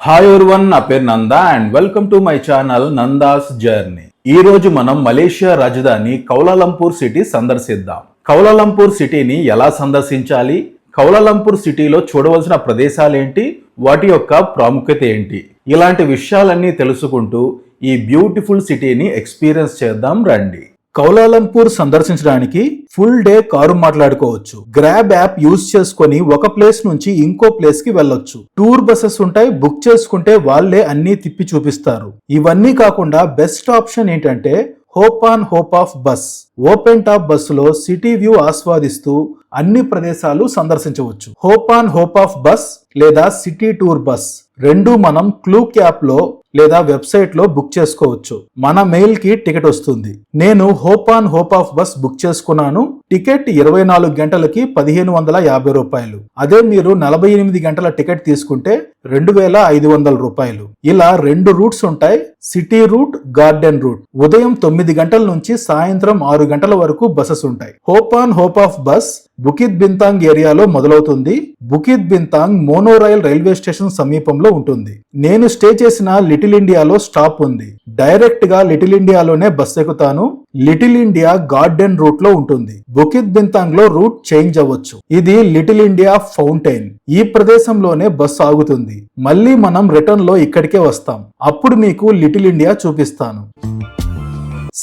Hi everyone, నా పేరు Nanda and welcome to my channel Nanda's journey. ఈ రోజు మనం మలేషియా రాజధాని కౌలాలంపూర్ సిటీ సందర్శిద్దాం. కౌలాలంపూర్ సిటీని ఎలా సందర్శించాలి, కౌలాలంపూర్ సిటీలో చూడవలసిన ప్రదేశాలేంటి, వాటి యొక్క ప్రాముఖ్యత ఏంటి, ఇలాంటి విషయాలన్నీ తెలుసుకుంటూ ఈ బ్యూటిఫుల్ సిటీని ఎక్స్పీరియన్స్ చేద్దాం రండి. కౌలాలంపూర్ సందర్శించడానికి ఫుల్ డే కారు మాట్లాడుకోవచ్చు. గ్రాబ్ యాప్ యూజ్ చేసుకొని ఒక ప్లేస్ నుంచి ఇంకో ప్లేస్ కి వెళ్ళొచ్చు. టూర్ బస్సెస్ ఉంటాయి, బుక్ చేసుకుంటే వాళ్ళే అన్ని తిప్పి చూపిస్తారు. ఇవన్నీ కాకుండా బెస్ట్ ఆప్షన్ ఏంటంటే hope on hop off bus. Open top బస్సులో సిటీ వ్యూ ఆస్వాదిస్తూ అన్ని ప్రదేశాలు సందర్శించవచ్చు. Hope on hop off bus లేదా సిటీ టూర్ బస్ రెండు మనం క్లూక్ యాప్ లో లేదా వెబ్సైట్ లో బుక్ చేసుకోవచ్చు. మన మెయిల్ కి టికెట్ వస్తుంది. నేను hope on hop off bus book చేసుకున్నాను. టికెట్ 24 గంటలకి 1550 రూపాయలు. అదే మీరు 48 గంటల టికెట్ తీసుకుంటే 2500 రూపాయలు. ఇలా రెండు రూట్స్ ఉంటాయి, సిటీ రూట్, గార్డెన్ రూట్. ఉదయం 9 గంటల నుంచి సాయంత్రం 6 గంటల వరకు బసెస్ ఉంటాయి. Hop on hop off bus Bukit Bintang ఏరియాలో మొదలవుతుంది. Bukit Bintang monorail railway station సమీపంలో ఉంటుంది. నేను స్టే చేసిన లిటిల్ ఇండియాలో స్టాప్ ఉంది. డైరెక్ట్ గా లిటిల్ ఇండియాలోనే బస్ ఎక్కుతాను. లిటిల్ ఇండియా గార్డెన్ రూట్ లో ఉంటుంది. బుకిత్ బింతాంగ్ లో రూట్ చేంజ్ అవ్వచ్చు. ఇది లిటిల్ ఇండియా ఫౌంటైన్. ఈ ప్రదేశంలోనే బస్ ఆగుతుంది. మళ్ళీ మనం రిటర్న్ లో ఇక్కడికే వస్తాం. అప్పుడు మీకు లిటిల్ ఇండియా చూపిస్తాను.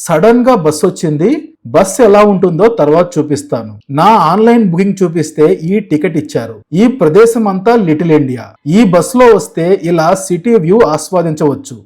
సడన్ గా బస్ వచ్చింది. బస్ ఎలా ఉంటుందో తర్వాత చూపిస్తాను. నా ఆన్లైన్ బుకింగ్ చూపిస్తే ఈ టికెట్ ఇచ్చారు. ఈ ప్రదేశం అంతా లిటిల్ ఇండియా. ఈ బస్ లో వస్తే ఇలా సిటీ వ్యూ ఆస్వాదించవచ్చు.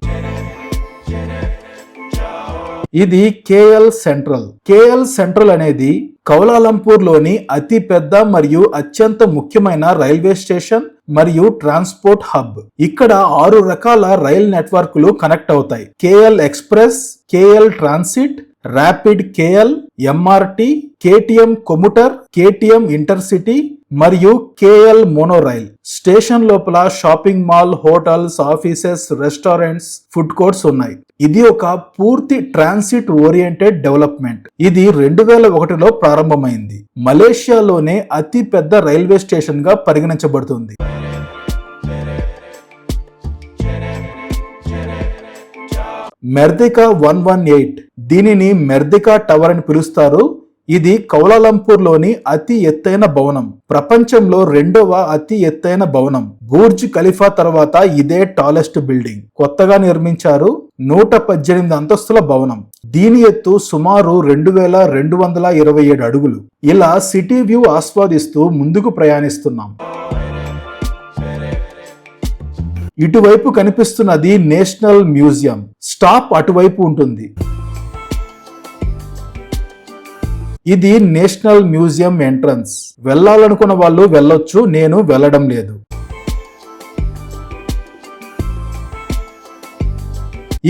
ఇది కేఎల్ సెంట్రల్. కేఎల్ సెంట్రల్ అనేది కౌలాలంపూర్ లోని అతి పెద్ద మరియు అత్యంత ముఖ్యమైన రైల్వే స్టేషన్ మరియు ట్రాన్స్పోర్ట్ హబ్. ఇక్కడ 6 రకాల రైల్ నెట్వర్క్లు కనెక్ట్ అవుతాయి. KL express, KL transit, rapid KL, MRT, KTM commuter, KTM intercity మరియు కేఎల్ మోనోరైల్. స్టేషన్ లోపల shopping mall, hotels, offices, restaurants, food courts ఉన్నాయి. ఇది ఒక పూర్తి ట్రాన్సిట్ ఓరియంటెడ్ డెవలప్మెంట్. ఇది 2001లో ప్రారంభమైంది. మలేషియాలోనే అతి పెద్ద రైల్వే స్టేషన్ గా పరిగణించబడుతుంది. మెర్దికా 118, దీనిని మెర్దికా టవర్ అని పిలుస్తారు. ఇది కౌలాలంపూర్ లోని అతి ఎత్తైన భవనం. ప్రపంచంలో 2వ అతి ఎత్తైన భవనం. బుర్జ్ ఖలీఫా తర్వాత ఇదే టాలెస్ట్ బిల్డింగ్. కొత్తగా నిర్మించారు. 118 అంతస్తుల భవనం. దీని ఎత్తు సుమారు 2227 అడుగులు. ఇలా సిటీ వ్యూ ఆస్వాదిస్తూ ముందుకు ప్రయాణిస్తున్నాం. ఇటువైపు కనిపిస్తున్నది నేషనల్ మ్యూజియం. స్టాప్ అటువైపు ఉంటుంది. ఇది నేషనల్ మ్యూజియం ఎంట్రన్స్. వెళ్ళాలనుకున్న వాళ్ళు వెళ్ళొచ్చు, నేను వెళ్ళడం లేదు.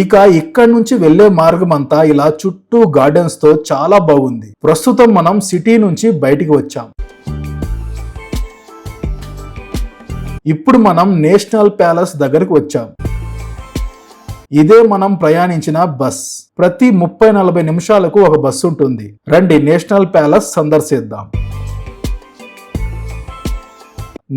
ఇక ఇక్కడి నుంచి వెళ్లే మార్గం అంతా ఇలా చుట్టూ గార్డెన్స్ తో చాలా బాగుంది. ప్రస్తుతం మనం సిటీ నుంచి బయటికి వచ్చాం. ఇప్పుడు మనం నేషనల్ ప్యాలెస్ దగ్గరకు వచ్చాం. ఇదే మనం ప్రయాణించిన బస్. ప్రతి 30-40 నిమిషాలకు ఒక బస్సు ఉంటుంది. రండి నేషనల్ ప్యాలెస్ సందర్శిద్దాం.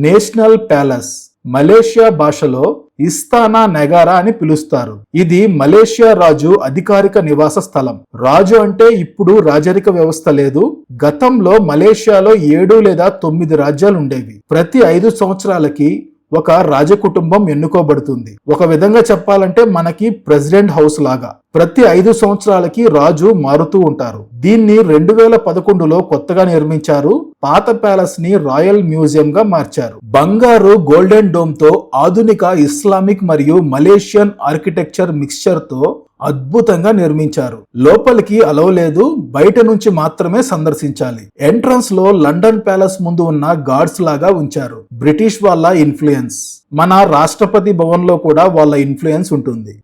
నేషనల్ ప్యాలెస్ మలేషియా భాషలో ఇస్తానా నెగారా అని పిలుస్తారు. ఇది మలేషియా రాజు అధికారిక నివాస స్థలం. రాజు అంటే ఇప్పుడు రాజరిక వ్యవస్థ లేదు. గతంలో మలేషియాలో 7 లేదా 9 రాజ్యాలు ఉండేవి. ప్రతి 5 సంవత్సరాలకి ఒక రాజకుటుంబం ఎన్నుకోబడుతుంది. ఒక విధంగా చెప్పాలంటే మనకి ప్రెసిడెంట్ హౌస్ లాగా. ప్రతి 5 సంవత్సరాలకి రాజు మారుతూ ఉంటారు. దీన్ని 2011లో కొత్తగా నిర్మించారు. పాత ప్యాలెస్ ని రాయల్ మ్యూజియం గా మార్చారు. బంగారు గోల్డెన్ డోమ్ తో ఆధునిక ఇస్లామిక్ మరియు మలేషియన్ ఆర్కిటెక్చర్ మిక్స్చర్ తో అద్భుతంగా నిర్మించారు. లోపలికి అలౌ లేదు, బయట నుంచి మాత్రమే సందర్శించాలి. ఎంట్రన్స్ లో లండన్ ప్యాలెస్ ముందు ఉన్న గార్డ్స్ లాగా ఉంచారు. బ్రిటిష్ వాళ్ళ ఇన్ఫ్లుయెన్స్. మన రాష్ట్రపతి భవన్ లో కూడా వాళ్ళ ఇన్ఫ్లుయెన్స్ ఉంటుంది.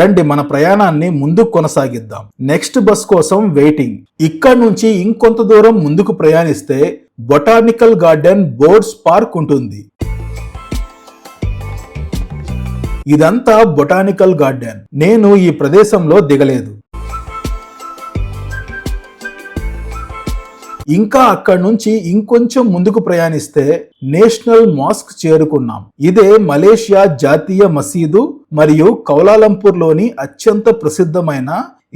రండి మన ప్రయాణాన్ని ముందుకు కొనసాగిద్దాం. నెక్స్ట్ బస్ కోసం వెయిటింగ్. ఇక్కడ నుంచి ఇంకొంత దూరం ముందుకు ప్రయాణిస్తే బొటానికల్ గార్డెన్, బోర్డ్స్ పార్క్ ఉంటుంది. ఇదంతా బొటానికల్ గార్డెన్. నేను ఈ ప్రదేశంలో దిగలేదు. ఇంకా అక్కడి నుంచి ఇంకొంచెం ముందుకు ప్రయాణిస్తే నేషనల్ మాస్క్ చేరుకున్నాం. ఇదే మలేషియా జాతీయ మసీదు మరియు కౌలాలంపూర్ లోని అత్యంత ప్రసిద్ధమైన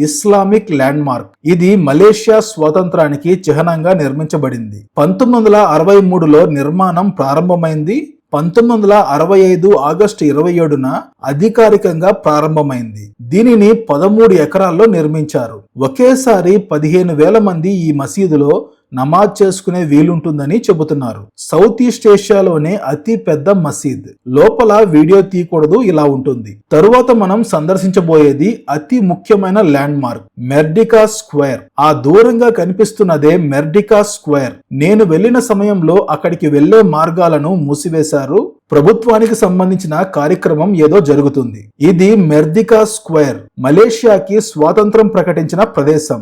ఇస్లామిక్ ల్యాండ్ మార్క్. ఇది మలేషియా స్వాతంత్రానికి చిహ్నంగా నిర్మించబడింది. 1963లో నిర్మాణం ప్రారంభమైంది. 1965 ఆగస్టు 27న అధికారికంగా ప్రారంభమైంది. దీనిని 13 ఎకరాల్లో నిర్మించారు. ఒకేసారి 15,000 మంది ఈ మసీదులో నమాజ్ చేసుకునే వీలుంటుందని చెబుతున్నారు. సౌత్ ఈస్ట్ ఏషియాలోనే అతి పెద్ద మసీద్. లోపల వీడియో తీయకూడదు, ఇలా ఉంటుంది. తరువాత మనం సందర్శించబోయేది అతి ముఖ్యమైన ల్యాండ్ మార్క్, మెర్డికా స్క్వేర్. ఆ దూరంగా కనిపిస్తున్నదే మెర్డికా స్క్వేర్. నేను వెళ్లిన సమయంలో అక్కడికి వెళ్లే మార్గాలను మూసివేశారు. ప్రభుత్వానికి సంబంధించిన కార్యక్రమం ఏదో జరుగుతుంది. ఇది మెర్డికా స్క్వేర్, మలేషియాకి స్వాతంత్రం ప్రకటించిన ప్రదేశం.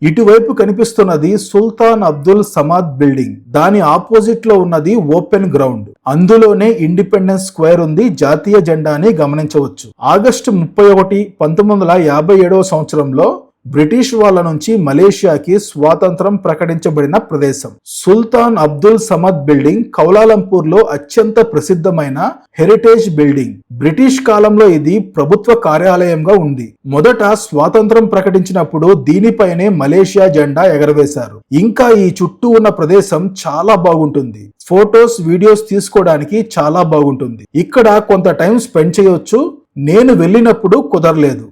ఇటువైపు కనిపిస్తున్నది సుల్తాన్ అబ్దుల్ సమాద్ బిల్డింగ్. దాని ఆపోజిట్ లో ఉన్నది ఓపెన్ గ్రౌండ్. అందులోనే ఇండిపెండెన్స్ స్క్వేర్ ఉంది. జాతీయ జెండాని గమనించవచ్చు. ఆగస్టు 31, 1957 సంవత్సరంలో బ్రిటిష్ వాళ్ళ నుంచి మలేషియాకి స్వాతంత్రం ప్రకటించబడిన ప్రదేశం. సుల్తాన్ అబ్దుల్ సమద్ బిల్డింగ్ కౌలాలంపూర్ లో అత్యంత ప్రసిద్ధమైన హెరిటేజ్ బిల్డింగ్. బ్రిటిష్ కాలంలో ఇది ప్రభుత్వ కార్యాలయంగా ఉంది. మొదట స్వాతంత్రం ప్రకటించినప్పుడు దీనిపైనే మలేషియా జెండా ఎగరవేశారు. ఇంకా ఈ చుట్టూ ఉన్న ప్రదేశం చాలా బాగుంటుంది. ఫొటోస్, వీడియోస్ తీసుకోవడానికి చాలా బాగుంటుంది. ఇక్కడ కొంత టైం స్పెండ్ చేయొచ్చు. నేను వెళ్ళినప్పుడు కుదరలేదు.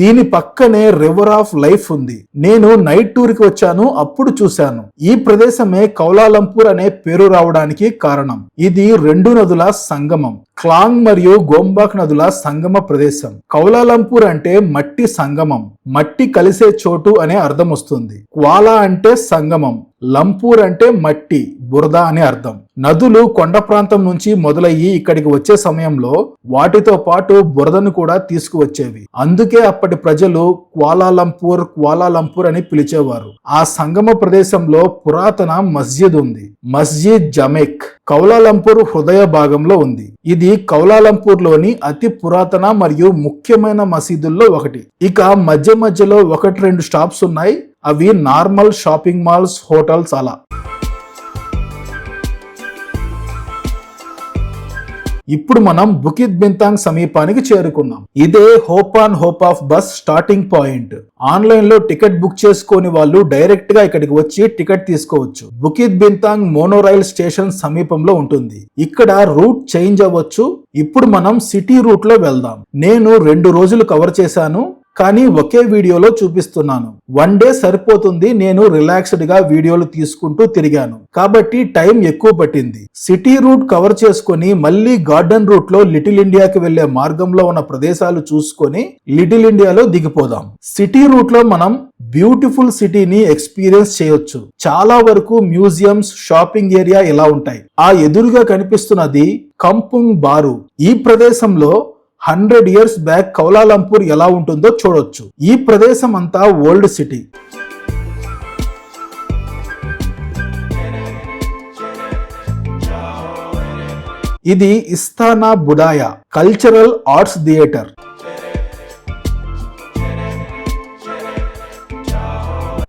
దీని పక్కనే రివర్ ఆఫ్ లైఫ్ ఉంది. నేను నైట్ టూర్ కి వచ్చాను, అప్పుడు చూశాను. ఈ ప్రదేశమే కౌలాలంపూర్ అనే పేరు రావడానికి కారణం. ఇది 2 నదుల సంగమం. క్లాంగ్ మరియు గోంబాక్ నదుల సంగమ ప్రదేశం. కౌలాలంపూర్ అంటే మట్టి సంగమం, మట్టి కలిసే చోటు అనే అర్థం వస్తుంది. క్వాలా అంటే సంగమం, లంపూర్ అంటే మట్టి, బురద అని అర్థం. నదులు కొండ ప్రాంతం నుంచి మొదలయ్యి ఇక్కడికి వచ్చే సమయంలో వాటితో పాటు బురదను కూడా తీసుకువచ్చేవి. అందుకే అప్పటి ప్రజలు క్వాలాలంపూర్ అని పిలిచేవారు. ఆ సంగమ ప్రదేశంలో పురాతన మస్జిద్ ఉంది, మస్జిద్ జమేక్. కౌలాలంపూర్ హృదయ భాగంలో ఉంది. ఇది కౌలాలంపూర్ లోని అతి పురాతన మరియు ముఖ్యమైన మసీదుల్లో ఒకటి. ఇక మధ్యలో 1-2 స్టాప్స్ ఉన్నాయి. అవి నార్మల్ షాపింగ్ మాల్స్, హోటల్స్ అలా. ఇప్పుడు మనం బుకిత్ బింతాంగ్ సమీపానికి చేరుకున్నాం. ఇదే hope off bus starting point. Online లో టికెట్ బుక్ చేసుకుని వాళ్ళు డైరెక్ట్ గా ఇక్కడికి వచ్చి టికెట్ తీసుకోవచ్చు. బుకిత్ బింతాంగ్ మోనోరైల్ స్టేషన్ సమీపంలో ఉంటుంది. ఇక్కడ రూట్ చేంజ్ అవ్వచ్చు. ఇప్పుడు మనం సిటీ రూట్ లో వెళ్దాం. నేను 2 రోజులు కవర్ చేశాను, కానీ ఒకే వీడియోలో చూపిస్తున్నాను. 1 డే సరిపోతుంది. నేను రిలాక్స్డ్ గా వీడియోలు తీసుకుంటూ తిరిగాను కాబట్టి టైం ఎక్కువ పట్టింది. సిటీ రూట్ కవర్ చేసుకుని మళ్ళీ గార్డెన్ రూట్ లో లిటిల్ ఇండియాకి వెళ్లే మార్గంలో ఉన్న ప్రదేశాలు చూసుకొని లిటిల్ ఇండియాలో దిగిపోదాం. సిటీ రూట్ లో మనం బ్యూటిఫుల్ సిటీని ఎక్స్పీరియన్స్ చేయొచ్చు. చాలా వరకు మ్యూజియంస్, షాపింగ్ ఏరియా ఇలా ఉంటాయి. ఆ ఎదురుగా కనిపిస్తున్నది కంపుంగ్ బారు. ఈ ప్రదేశంలో 100 years బ్యాక్ కౌలాలంపూర్ ఎలా ఉంటుందో చూడొచ్చు. ఈ ప్రదేశం అంతా ఓల్డ్ సిటీ. ఇది ఇస్తానా బుడాయా కల్చరల్ ఆర్ట్స్ థియేటర్.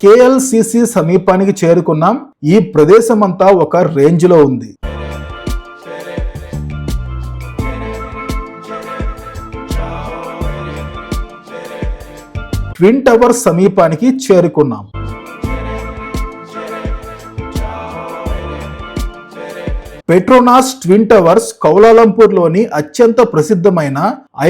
KLCC సమీపానికి చేరుకున్నాం. ఈ ప్రదేశం అంతా ఒక రేంజ్ లో ఉంది. ట్విన్ టవర్స్ సమీపానికి చేరుకున్నాం. పెట్రోనాస్ ట్విన్ టవర్స్ కౌలాలంపూర్ లోని అత్యంత ప్రసిద్ధమైన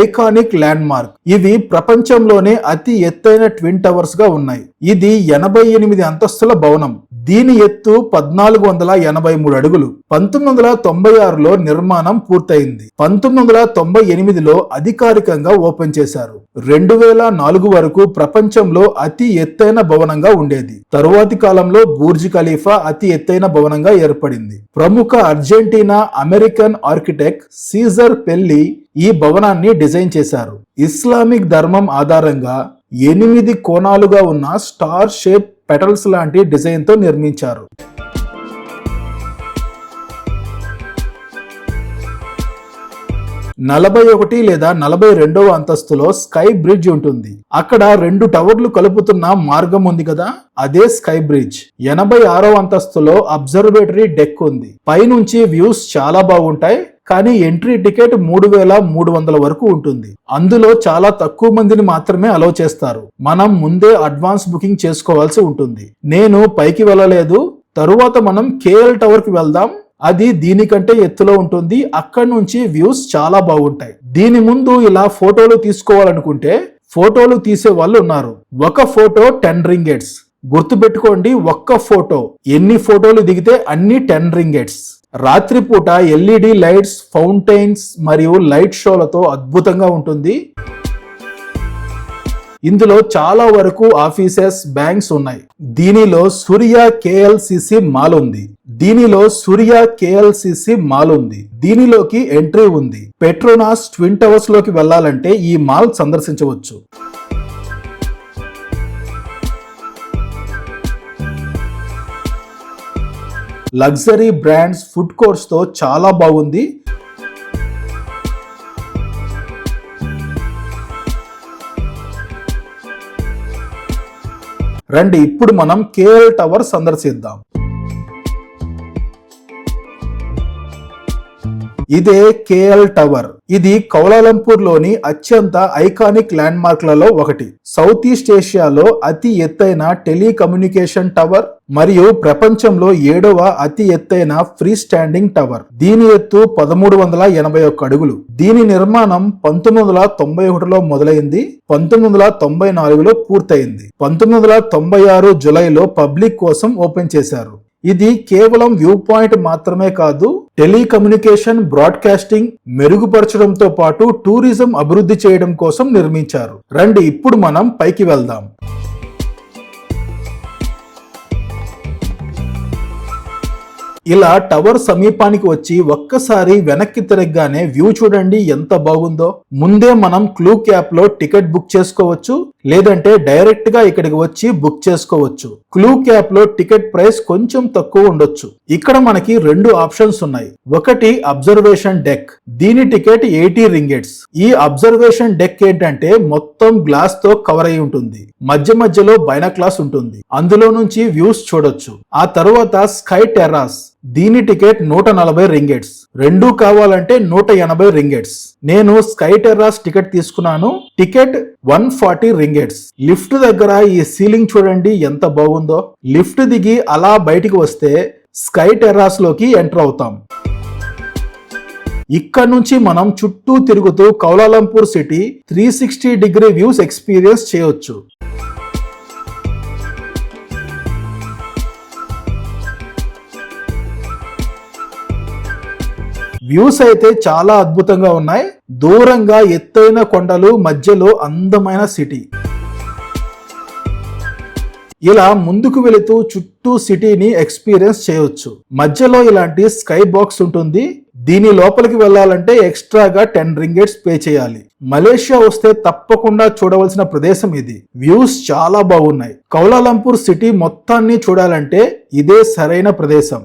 ఐకానిక్ ల్యాండ్ మార్క్. ఇవి ప్రపంచంలోనే అతి ఎత్తైన ట్విన్ టవర్స్ గా ఉన్నాయి. ఇది 88 అంతస్తుల భవనం. దీని ఎత్తు 1483 అడుగులు. 1996లో నిర్మాణం పూర్తయింది. 1998లో అధికారికంగా ఓపెన్ చేశారు. 2004 వరకు ప్రపంచంలో అతి ఎత్తైన భవనంగా ఉండేది. తరువాతి కాలంలో బుర్జ్ ఖలీఫా అతి ఎత్తైన భవనంగా ఏర్పడింది. ప్రముఖ అర్జెంటీనా అమెరికన్ ఆర్కిటెక్ట్ సీజర్ పెల్లి ఈ భవనాన్ని డిజైన్ చేశారు. ఇస్లామిక్ ధర్మం ఆధారంగా 8 కోణాలుగా ఉన్న స్టార్ షేప్ పెటల్స్ లాంటి డిజైన్ తో నిర్మించారు. 41 లేదా 42వ అంతస్తులో స్కై బ్రిడ్జ్ ఉంటుంది. అక్కడ 2 టవర్లు కలుపుతున్న మార్గం ఉంది కదా, అదే స్కై బ్రిడ్జ్. 86వ అంతస్తులో అబ్జర్వేటరీ డెక్ ఉంది. పైనుంచి వ్యూస్ చాలా బాగుంటాయి, కానీ ఎంట్రీ టికెట్ 3300 వరకు ఉంటుంది. అందులో చాలా తక్కువ మందిని మాత్రమే అలౌ చేస్తారు. మనం ముందే అడ్వాన్స్ బుకింగ్ చేసుకోవాల్సి ఉంటుంది. నేను పైకి వెళ్ళలేదు. తరువాత మనం కేఎల్ టవర్ కి వెళ్దాం. అది దీనికంటే ఎత్తులో ఉంటుంది. అక్కడి నుంచి వ్యూస్ చాలా బాగుంటాయి. దీని ముందు ఇలా ఫోటోలు తీసుకోవాలనుకుంటే ఫోటోలు తీసే వాళ్ళు ఉన్నారు. ఒక ఫోటో 10 రింగెట్స్. గుర్తుపెట్టుకోండి, ఒక్క ఫోటో. ఎన్ని ఫోటోలు దిగితే అన్ని 10 రింగెట్స్. రాత్రిపూట ఎల్ఈడి లైట్స్, ఫౌంటైన్స్ మరియు లైట్ షోలతో అద్భుతంగా ఉంటుంది. ఇందులో చాలా వరకు ఆఫీసెస్, బ్యాంక్స్ ఉన్నాయి. దీనిలో సూర్య కేఎల్సిసి మాల్ ఉంది. దీనిలోకి ఎంట్రీ ఉంది. పెట్రోనాస్ ట్విన్ టవర్స్ లోకి వెళ్లాలంటే ఈ మాల్ సందర్శించవచ్చు. లగ్జరీ బ్రాండ్స్, ఫుడ్ కోర్ట్స్ తో చాలా బాగుంది. రండి, ఇప్పుడు మనం కేఎల్ టవర్ సందర్శిద్దాం. ఇదే కేఎల్ టవర్. ఇది కౌలాలంపూర్ లోని అత్యంత ఐకానిక్ ల్యాండ్ మార్క్లలో ఒకటి. సౌత్ ఈస్ట్ ఏషియాలో అతి ఎత్తైన టెలికమ్యూనికేషన్ టవర్ మరియు ప్రపంచంలో 7వ అతి ఎత్తైన ఫ్రీ స్టాండింగ్ టవర్. దీని ఎత్తు 1381 అడుగులు. దీని నిర్మాణం 1991లో మొదలైంది. 1994లో పూర్తయింది. 1996 జూలైలో పబ్లిక్ కోసం ఓపెన్ చేశారు. ఇది కేవలం వ్యూ పాయింట్ మాత్రమే కాదు, టెలికమ్యూనికేషన్, బ్రాడ్కాస్టింగ్ మెరుగుపరచడంతో పాటు టూరిజం అభివృద్ధి చేయడం కోసం నిర్మించారు. రండి, ఇప్పుడు మనం పైకి వెళ్దాం. ఇలా టవర్ సమీపానికి వచ్చి ఒక్కసారి వెనక్కి తిరగగానే వ్యూ చూడండి ఎంత బాగుందో. ముందే మనం క్లూక్ యాప్ లో టికెట్ బుక్ చేసుకోవచ్చు, లేదంటే డైరెక్ట్ గా ఇక్కడికి వచ్చి బుక్ చేసుకోవచ్చు. క్లూక్ యాప్ లో టికెట్ ప్రైస్ కొంచెం తక్కువ ఉండొచ్చు. ఇక్కడ మనకి 2 ఆప్షన్స్ ఉన్నాయి. ఒకటి అబ్జర్వేషన్ డెక్. దీని టికెట్ 80 రింగెట్స్. ఈ అబ్జర్వేషన్ డెక్ ఏంటంటే మొత్తం గ్లాస్ తో కవర్ అయి ఉంటుంది. మధ్యలో బైనాక్లాస్ ఉంటుంది. అందులో నుంచి వ్యూస్ చూడొచ్చు. ఆ తర్వాత స్కై టెర్రాస్. దీని టికెట్ 140 రింగెట్స్. 2 కావాలంటే 180 రింగెట్స్. నేను స్కై టెర్రాస్ టికెట్ తీసుకున్నాను. టికెట్ 140 రింగెట్స్. లిఫ్ట్ దగ్గర ఈ సీలింగ్ చూడండి ఎంత బాగుందో. లిఫ్ట్ దిగి అలా బయటికి వస్తే స్కై టెర్రాస్ లోకి ఎంటర్ అవుతాం. ఇక్కడ నుంచి మనం చుట్టూ తిరుగుతూ Kuala Lumpur city 360 degree views experience చేయొచ్చు. వ్యూస్ అయితే చాలా అద్భుతంగా ఉన్నాయి. దూరంగా ఎత్తైన కొండలు, మధ్యలో అందమైన సిటీ. ఇలా ముందుకు వెళుతూ చుట్టూ సిటీని ఎక్స్పీరియన్స్ చేయొచ్చు. మధ్యలో ఇలాంటి స్కై బాక్స్ ఉంటుంది. దీని లోపలికి వెళ్ళాలంటే ఎక్స్ట్రాగా 10 రింగెట్స్ పే చేయాలి. మలేషియా వస్తే తప్పకుండా చూడవలసిన ప్రదేశం ఇది. వ్యూస్ చాలా బాగున్నాయి. కౌలాలంపూర్ సిటీ మొత్తాన్ని చూడాలంటే ఇదే సరైన ప్రదేశం.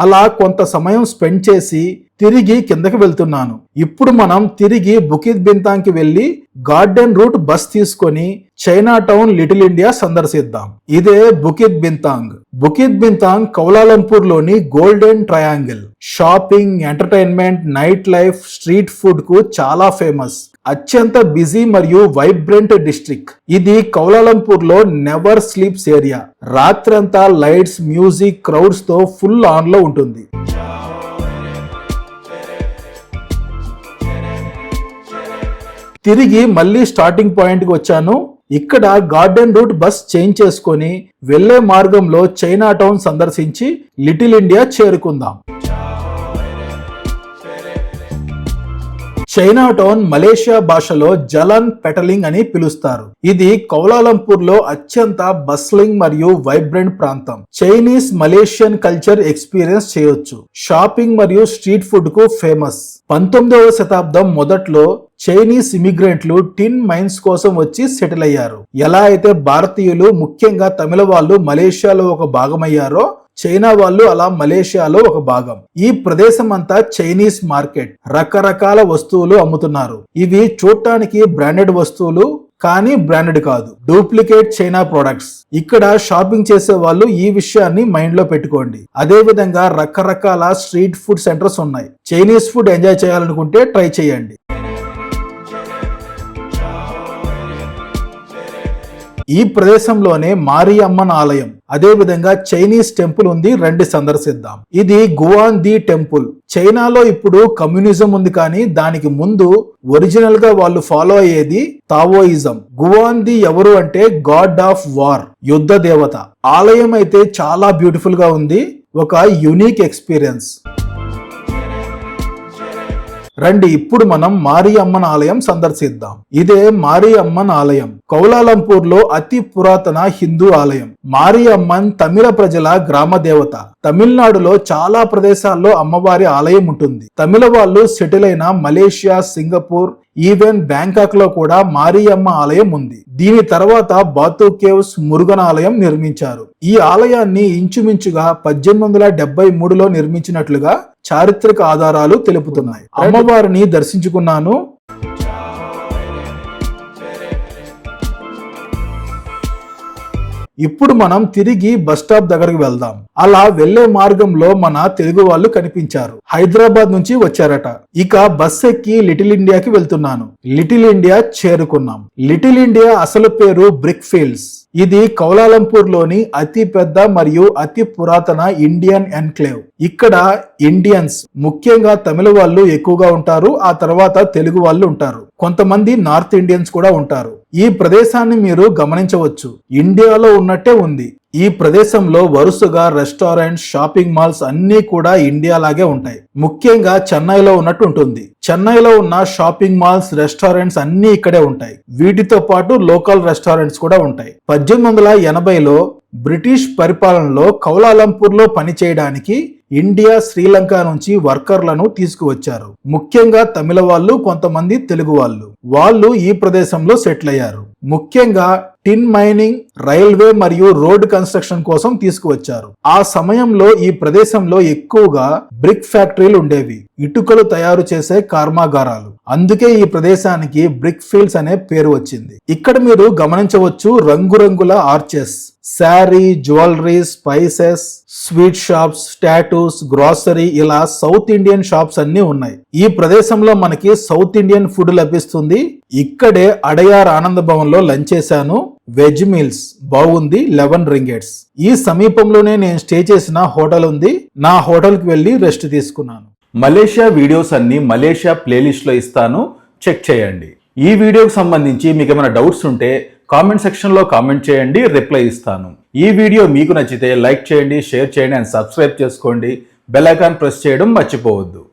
అలా కొంత సమయం స్పెండ్ చేసి తిరిగి కిందకి వెళ్తున్నాను. ఇప్పుడు మనం తిరిగి బుకిత్ బింతాంగ్కి వెళ్లి గార్డెన్ రూట్ బస్ తీసుకొని చైనా టౌన్, లిటిల్ ఇండియా సందర్శిద్దాం. ఇదే బుకిత్ బింతాంగ్. బుకిత్ బింతాంగ్ కౌలాలంపూర్ లోని golden triangle. Shopping, entertainment, night life, street food కు చాలా ఫేమస్. అత్యంత బిజీ మరియు వైబ్రెంట్ డిస్ట్రిక్ట్. ఇది కౌలాలంపూర్ లో నెవర్ స్లీప్స్ ఏరియా. రాత్రంతా లైట్స్, మ్యూజిక్, క్రౌడ్స్ తో ఫుల్ ఆన్ లో ఉంటుంది. తిరిగి మళ్ళీ స్టార్టింగ్ పాయింట్ కి వచ్చాను. ఇక్కడ గార్డెన్ రూట్ బస్ చేంజ్ చేసుకొని వెళ్లే మార్గంలో చైనా టౌన్ సందర్శించి లిటిల్ ఇండియా చేరుకుందాం. చైనా టౌన్ మలేషియా భాషలో జలన్ పెటలింగ్ అని పిలుస్తారు. ఇది కౌలాలంపూర్ లో అత్యంత బస్లింగ్ మరియు వైబ్రెంట్ ప్రాంతం. చైనీస్ మలేషియన్ కల్చర్ ఎక్స్పీరియన్స్ చేయొచ్చు. షాపింగ్ మరియు స్ట్రీట్ ఫుడ్ కు ఫేమస్. 19వ శతాబ్దం మొదట్లో చైనీస్ ఇమిగ్రెంట్లు టిన్ మైన్స్ కోసం వచ్చి సెటిల్ అయ్యారు. ఎలా అయితే భారతీయులు ముఖ్యంగా తమిళ వాళ్ళు మలేషియాలో ఒక భాగమయ్యారో చైనా వాళ్ళు అలా మలేషియాలో ఒక భాగం. ఈ ప్రదేశం అంతా చైనీస్ మార్కెట్. రకరకాల వస్తువులు అమ్ముతున్నారు. ఇవి చూడటానికి బ్రాండెడ్ వస్తువులు కానీ బ్రాండెడ్ కాదు, డూప్లికేట్ చైనా ప్రొడక్ట్స్. ఇక్కడ షాపింగ్ చేసే వాళ్ళు ఈ విషయాన్ని మైండ్ లో పెట్టుకోండి. అదే విధంగా రకరకాల స్ట్రీట్ ఫుడ్ సెంటర్స్ ఉన్నాయి. చైనీస్ ఫుడ్ ఎంజాయ్ చేయాలనుకుంటే ట్రై చేయండి. ఈ ప్రదేశంలోనే మారియమ్మన్ ఆలయం, అదే విధంగా చైనీస్ టెంపుల్ ఉంది. రండి సందర్శిద్దాం. ఇది గువాన్ది టెంపుల్. చైనాలో ఇప్పుడు కమ్యూనిజం ఉంది, కానీ దానికి ముందు ఒరిజినల్ గా వాళ్ళు ఫాలో అయ్యేది తావోయిజం. గువాన్ది ఎవరు అంటే గాడ్ ఆఫ్ వార్, యుద్ధ దేవత. ఆలయం అయితే చాలా బ్యూటిఫుల్ గా ఉంది, ఒక యునిక్ ఎక్స్పీరియన్స్. రండి ఇప్పుడు మనం మారియమ్మన్ ఆలయం సందర్శిద్దాం. ఇదే మారియమ్మన్ ఆలయం కౌలాలంపూర్ లో అతి పురాతన హిందూ ఆలయం. మారియమ్మన్ తమిళ ప్రజల గ్రామ దేవత. తమిళనాడులో చాలా ప్రదేశాల్లో అమ్మవారి ఆలయం ఉంటుంది. తమిళ వాళ్ళు సెటిల్ అయిన మలేషియా, సింగపూర్, ఈవెన్ బ్యాంకాక్ లో కూడా మారియమ్మ ఆలయం ఉంది. దీని తర్వాత బాతు కేవ్స్ మురుగన్ ఆలయం నిర్మించారు. ఈ ఆలయాన్ని ఇంచుమించుగా 1873లో నిర్మించినట్లుగా చారిత్రక ఆధారాలు తెలుపుతున్నాయి. అమ్మవారిని దర్శించుకున్నాను. ఇప్పుడు మనం తిరిగి బస్ స్టాప్ దగ్గరికి వెళ్దాం. అలా వెళ్లే మార్గంలో మన తెలుగు వాళ్ళు కనిపించారు. హైదరాబాద్ నుంచి వచ్చారట. ఇక బస్ ఎక్కి లిటిల్ ఇండియాకి వెళ్తున్నాను. లిటిల్ ఇండియా చేరుకున్నాం. లిటిల్ ఇండియా అసలు పేరు బ్రిక్ ఫీల్డ్స్. ఇది కౌలాలంపూర్ లోని అతి పెద్ద మరియు అతి పురాతన ఇండియన్ ఎన్క్లేవ్. ఇక్కడ ఇండియన్స్, ముఖ్యంగా తమిళ వాళ్ళు ఎక్కువగా ఉంటారు. ఆ తర్వాత తెలుగు వాళ్ళు ఉంటారు. కొంతమంది నార్త్ ఇండియన్స్ కూడా ఉంటారు. ఈ ప్రదేశాన్ని మీరు గమనించవచ్చు. ఇండియాలో ఉన్నట్టే ఉంది. ఈ ప్రదేశంలో వరుసగా రెస్టారెంట్స్, షాపింగ్ మాల్స్ అన్ని కూడా ఇండియా లాగే ఉంటాయి. ముఖ్యంగా చెన్నైలో ఉన్నట్టు ఉంటుంది. చెన్నైలో ఉన్న షాపింగ్ మాల్స్, రెస్టారెంట్స్ అన్ని ఇక్కడే ఉంటాయి. వీటితో పాటు లోకల్ రెస్టారెంట్స్ కూడా ఉంటాయి. 1880లో బ్రిటిష్ పరిపాలనలో కౌలాలంపూర్ లో పనిచేయడానికి ఇండియా, శ్రీలంక నుంచి వర్కర్లను తీసుకువచ్చారు. ముఖ్యంగా తమిళ వాళ్ళు, కొంతమంది తెలుగు వాళ్ళు ఈ ప్రదేశంలో సెటిల్ అయ్యారు. ముఖ్యంగా టిన్ మైనింగ్, రైల్వే మరియు రోడ్ కన్స్ట్రక్షన్ కోసం తీసుకువచ్చారు. ఆ సమయంలో ఈ ప్రదేశంలో ఎక్కువగా బ్రిక్ ఫ్యాక్టరీలు ఉండేవి, ఇటుకలు తయారు చేసే కర్మాగారాలు. అందుకే ఈ ప్రదేశానికి బ్రిక్ ఫీల్డ్స్ అనే పేరు వచ్చింది. ఇక్కడ మీరు గమనించవచ్చు రంగురంగుల arches, sari, jewellery, spices, sweet shops, statues, grocery, ఇలా సౌత్ ఇండియన్ షాప్స్ అన్ని ఉన్నాయి. ఈ ప్రదేశంలో మనకి సౌత్ ఇండియన్ ఫుడ్ లభిస్తుంది. ఇక్కడే అడయార్ ఆనంద భవన్ లో లంచ్ చేశాను. వెజ్ మీల్స్ బాగుంది, 11 రింగెట్స్. ఈ సమీపంలోనే నేను స్టే చేసిన హోటల్ ఉంది. నా హోటల్ కి వెళ్లి రెస్ట్ తీసుకున్నాను. మలేషియా వీడియోస్ అన్ని మలేషియా ప్లేలిస్ట్ లో ఇస్తాను, చెక్ చేయండి. ఈ వీడియోకి సంబంధించి మీకు ఏమైనా డౌట్స్ ఉంటే కామెంట్ సెక్షన్ లో కామెంట్ చేయండి, రిప్లై ఇస్తాను. ఈ వీడియో మీకు నచ్చితే లైక్ చేయండి, షేర్ చేయండి అండ్ సబ్స్క్రైబ్ చేసుకోండి. బెల్ ఐకాన్ ప్రెస్ చేయడం మర్చిపోవద్దు.